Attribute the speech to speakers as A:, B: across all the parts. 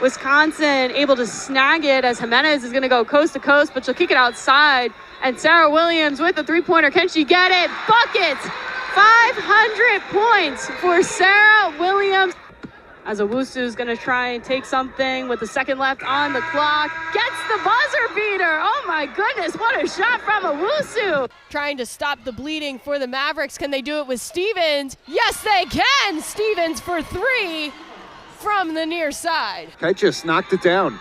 A: Wisconsin able to snag it as Jimenez is going to go coast to coast, but she'll kick it outside. And Sarah Williams with the three-pointer. Can she get it? Buckets! 500 points for Sarah Williams. As Owusu is going to try and take something with a second left on the clock. Gets the buzzer beater. Oh my goodness, what a shot from Owusu. Trying to stop the bleeding for the Mavericks. Can they do it with Stevens? Yes, they can. Stevens for three from the near side.
B: Kite just knocked it down.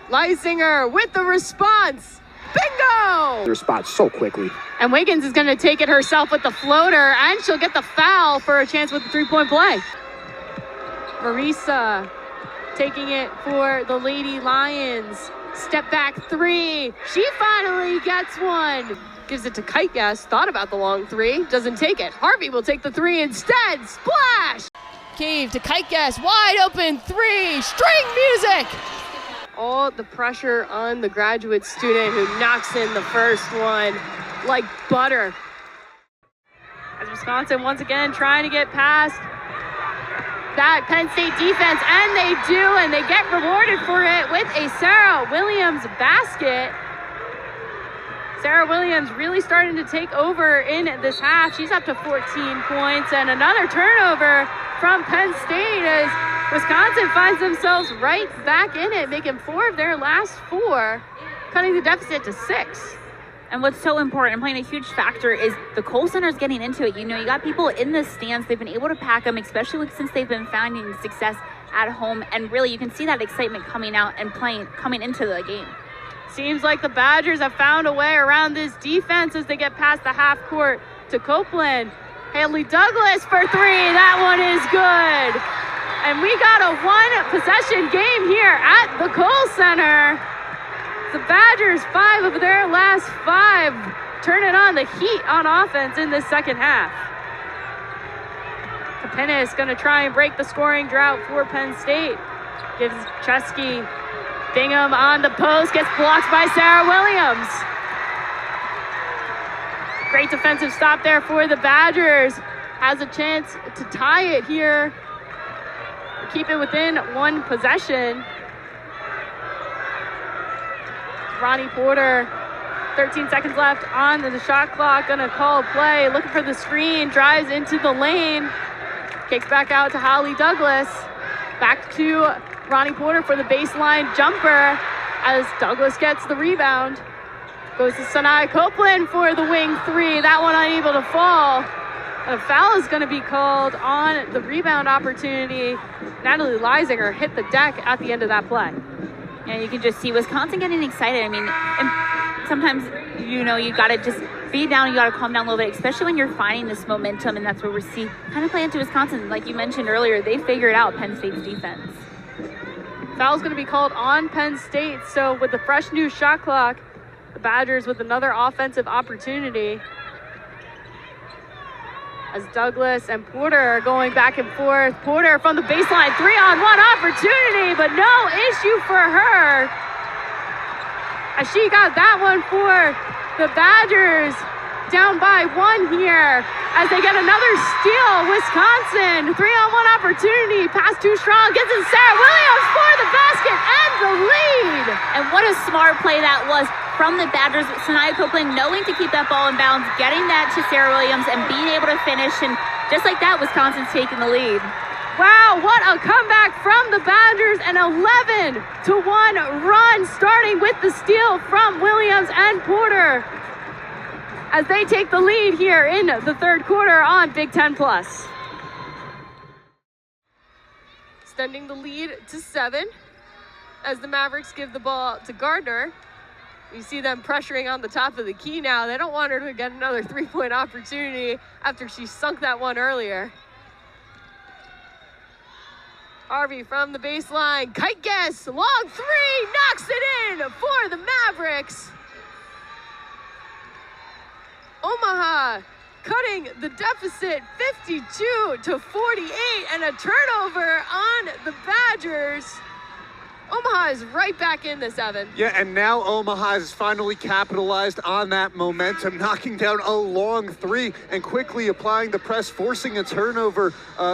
A: Leisinger with the response. Bingo!
B: The response so quickly.
A: And Wiggins is going to take it herself with the floater, and she'll get the foul for a chance with the three-point play. Marisa taking it for the Lady Lions. Step back three. She finally gets one. Gives it to Kite Guess. Thought about the long three. Doesn't take it. Harvey will take the three instead. Splash! Cave to Kite Guess. Wide open three. String music! All the pressure on the graduate student who knocks in the first one like butter. As Wisconsin once again trying to get past that Penn State defense, and they do, and they get rewarded for it with a Sarah Williams basket. Sarah Williams really starting to take over in this half. She's up to 14 points, and another turnover from Penn State as Wisconsin finds themselves right back in it, making 4 of their last 4, cutting the deficit to 6.
C: And what's so important and playing a huge factor is the Kohl Center's getting into it. You know, you got people in the stands. They've been able to pack them, especially since they've been finding success at home. And really, you can see that excitement coming out and coming into the game.
A: Seems like the Badgers have found a way around this defense as they get past the half court to Copeland. Haley Douglas for three. That one is good. And we got a 1-possession game here at the Kohl Center. The Badgers, 5 of their last 5, turning on the heat on offense in the second half. Kapinis going to try and break the scoring drought for Penn State. Gives Chesky Bingham on the post, gets blocked by Sarah Williams. Great defensive stop there for the Badgers. Has a chance to tie it here. Keep it within 1 possession. Ronnie Porter, 13 seconds left on the shot clock, gonna call a play, looking for the screen, drives into the lane, kicks back out to Holly Douglas, back to Ronnie Porter for the baseline jumper as Douglas gets the rebound. Goes to Sanaya Copeland for the wing three, that one unable to fall. A foul is gonna be called on the rebound opportunity. Natalie Leisinger hit the deck at the end of that play.
C: And you can just see Wisconsin getting excited. I mean, and sometimes, you know, you got to just be down, you got to calm down a little bit, especially when you're finding this momentum, and that's where we see kind of play into Wisconsin. Like you mentioned earlier, they figured out Penn State's defense.
A: Foul's going to be called on Penn State, so with the fresh new shot clock, the Badgers with another offensive opportunity. As Douglas and Porter are going back and forth. Porter from the baseline, 3-on-1 opportunity, but no issue for her. As she got that one for the Badgers, down by 1 here. As they get another steal, Wisconsin, 3-on-1 opportunity, pass too strong, gets in Sarah Williams for the basket and the lead.
C: And what a smart play that was from the Badgers. Sanaya Copeland knowing to keep that ball in bounds, getting that to Sarah Williams, and being able to finish. And just like that, Wisconsin's taking the lead.
A: Wow, what a comeback from the Badgers. An 11-1 run, starting with the steal from Williams and Porter, as they take the lead here in the third quarter on Big Ten Plus. Extending the lead to 7 as the Mavericks give the ball to Gardner. You see them pressuring on the top of the key now. They don't want her to get another 3-point opportunity after she sunk that one earlier. Harvey from the baseline, Kite Guess, long 3, knocks it in for the Mavericks. Omaha cutting the deficit 52-48, and a turnover on the Badgers. Omaha is right back in this, Evan.
B: Yeah, and now Omaha has finally capitalized on that momentum, knocking down a long 3 and quickly applying the press, forcing a turnover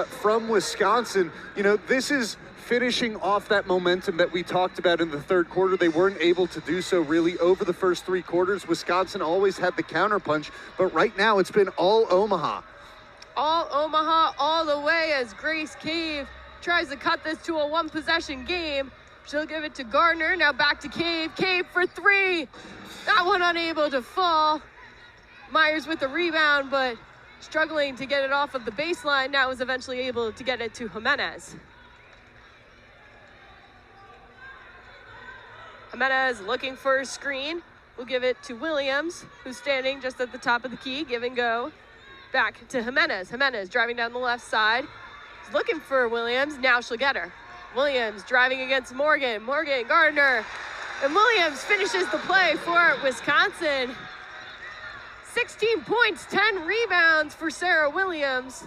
B: from Wisconsin. You know, this is finishing off that momentum that we talked about in the third quarter. They weren't able to do so really over the first 3 quarters. Wisconsin always had the counterpunch, but right now it's been all Omaha.
A: All Omaha all the way as Grace Cave tries to cut this to a 1-possession game. She'll give it to Gardner. Now back to Cave. Cave for 3. That one unable to fall. Myers with the rebound, but struggling to get it off of the baseline. Now was eventually able to get it to Jimenez. Jimenez looking for a screen. We'll give it to Williams, who's standing just at the top of the key. Give and go. Back to Jimenez. Jimenez driving down the left side. He's looking for Williams. Now she'll get her. Williams driving against Morgan. Morgan, Gardner. And Williams finishes the play for Wisconsin. 16 points, 10 rebounds for Sarah Williams.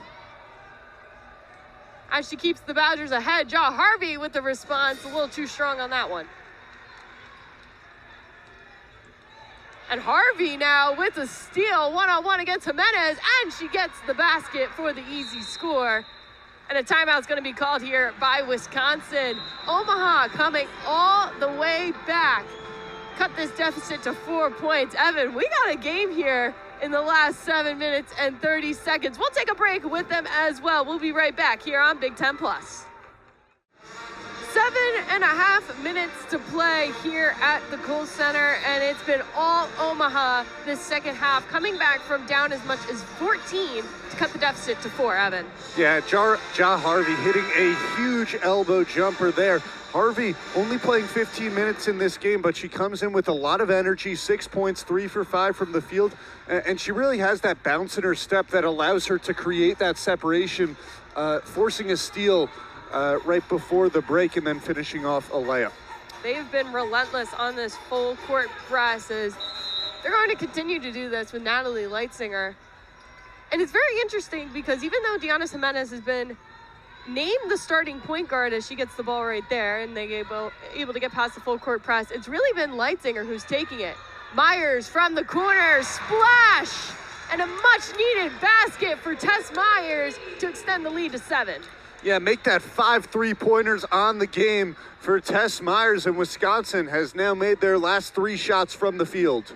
A: As she keeps the Badgers ahead, Ja Harvey with the response. A little too strong on that one. And Harvey now with a steal, one-on-one against Jimenez, and she gets the basket for the easy score. And a timeout's going to be called here by Wisconsin. Omaha coming all the way back. Cut this deficit to 4 points. Evan, we got a game here in the last 7 minutes and 30 seconds. We'll take a break with them as well. We'll be right back here on Big Ten Plus. 7.5 minutes to play here at the Kohl Center, and it's been all Omaha this second half, coming back from down as much as 14 to cut the deficit to 4, Evan.
B: Yeah, Ja Harvey hitting a huge elbow jumper there. Harvey only playing 15 minutes in this game, but she comes in with a lot of energy, 6 points, 3 for 5 from the field, and she really has that bounce in her step that allows her to create that separation, forcing a steal right before the break and then finishing off a layup.
A: They've been relentless on this full court press as they're going to continue to do this with Natalie Leitzinger. And it's very interesting because even though Deanna Jimenez has been named the starting point guard as she gets the ball right there and they able to get past the full court press, it's really been Leitzinger who's taking it. Myers from the corner, splash! And a much needed basket for Tess Myers to extend the lead to 7.
B: Yeah, make that 5 3-pointers on the game for Tess Myers, and Wisconsin has now made their last 3 shots from the field.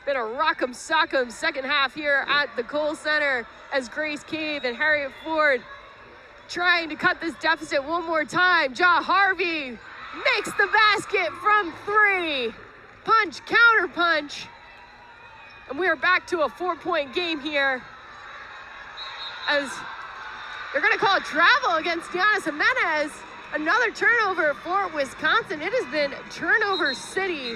A: Been a rock'em sock'em second half here at the Kohl Center as Grace Cave and Harriet Ford trying to cut this deficit one more time. Ja Harvey makes the basket from 3. Punch, counter punch. And we are back to a 4-point game here as they're going to call a travel against Deanna Jimenez. Another turnover for Wisconsin. It has been turnover city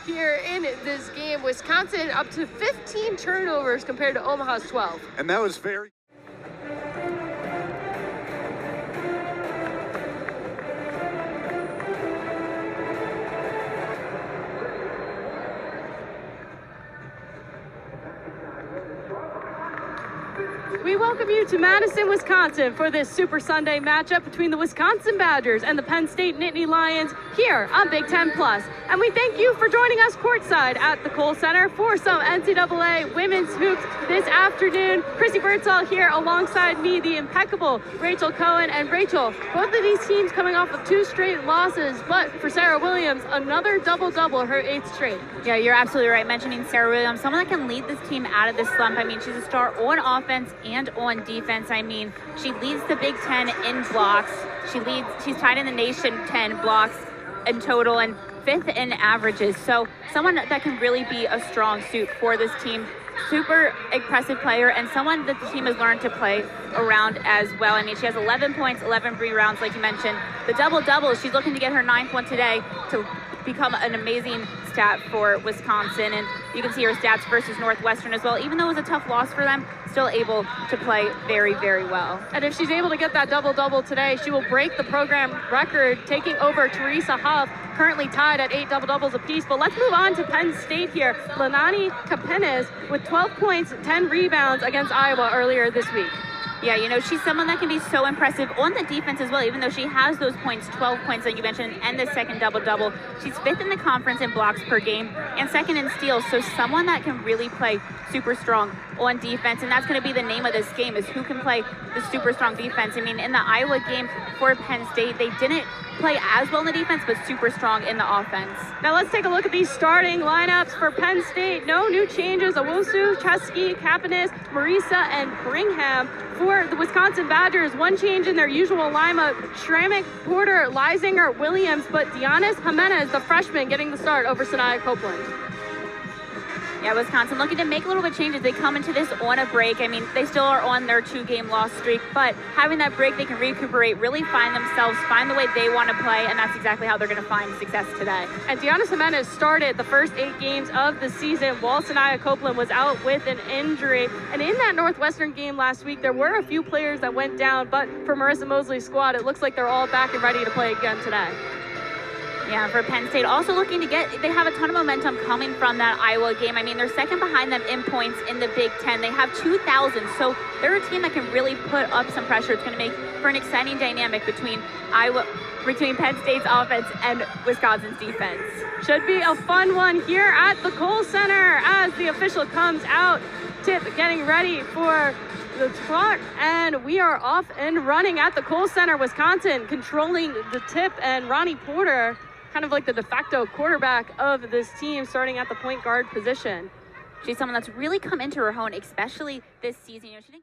A: here in this game. Wisconsin up to 15 turnovers compared to Omaha's 12.
B: And that was very...
A: We welcome you to Madison, Wisconsin for this Super Sunday matchup between the Wisconsin Badgers and the Penn State Nittany Lions here on Big Ten Plus. And we thank you for joining us courtside at the Kohl Center for some NCAA women's hoops this afternoon. Krissy Birdsall here alongside me, the impeccable Rachel Cohen. And Rachel, both of these teams coming off of 2 straight losses, but for Sarah Williams, another double-double, her 8th straight.
C: Yeah, you're absolutely right. Mentioning Sarah Williams, someone that can lead this team out of this slump. I mean, she's a star on offense and on defense. I mean, she leads the Big Ten in blocks. She's tied in the nation 10 blocks in total and 5th in averages. So someone that can really be a strong suit for this team. Super impressive player and someone that the team has learned to play around as well. I mean, she has 11 points, 11 rebounds, like you mentioned. The double-double, she's looking to get her 9th one today to become an amazing stat for Wisconsin. And you can see her stats versus Northwestern as well. Even though it was a tough loss for them, still able to play very, very well.
A: And if she's able to get that double-double today, she will break the program record, taking over Teresa Huff, currently tied at 8 double-doubles apiece. But let's move on to Penn State here. Lenani Kapenes with 12 points, 10 rebounds against Iowa earlier this week.
C: Yeah, you know, she's someone that can be so impressive on the defense as well, even though she has those points, 12 points that you mentioned, and the second double-double. She's 5th in the conference in blocks per game and 2nd in steals, so someone that can really play super strong on defense, and that's going to be the name of this game, is who can play the super strong defense. I mean, in the Iowa game for Penn State, they didn't play as well in the defense, but super strong in the offense.
A: Now let's take a look at these starting lineups for Penn State. No new changes. Owusu, Chesky, Kapanis, Marisa, and Bringham. For the Wisconsin Badgers, one change in their usual lineup: Schrammick, Porter, Leisinger, Williams, but Dianis Jimenez, the freshman, getting the start over Sanaya Copeland.
C: Yeah, Wisconsin looking to make a little bit of changes. They come into this on a break. I mean, they still are on their 2-game loss streak, but having that break, they can recuperate, really find themselves, find the way they want to play, and that's exactly how they're going to find success today.
A: And Dianis Jimenez started the first 8 games of the season while Sanaya Copeland was out with an injury. And in that Northwestern game last week, there were a few players that went down, but for Marissa Mosley's squad, it looks like they're all back and ready to play again today.
C: Yeah, for Penn State, also looking to they have a ton of momentum coming from that Iowa game. I mean, they're second behind them in points in the Big Ten. They have 2,000, so they're a team that can really put up some pressure. It's going to make for an exciting dynamic between Penn State's offense and Wisconsin's defense.
A: Should be a fun one here at the Kohl Center as the official comes out. Tip getting ready for the trot, and we are off and running at the Kohl Center. Wisconsin controlling the tip, and Ronnie Porter, kind of like the de facto quarterback of this team, starting at the point guard position.
C: She's someone that's really come into her own, especially this season. You know, she didn't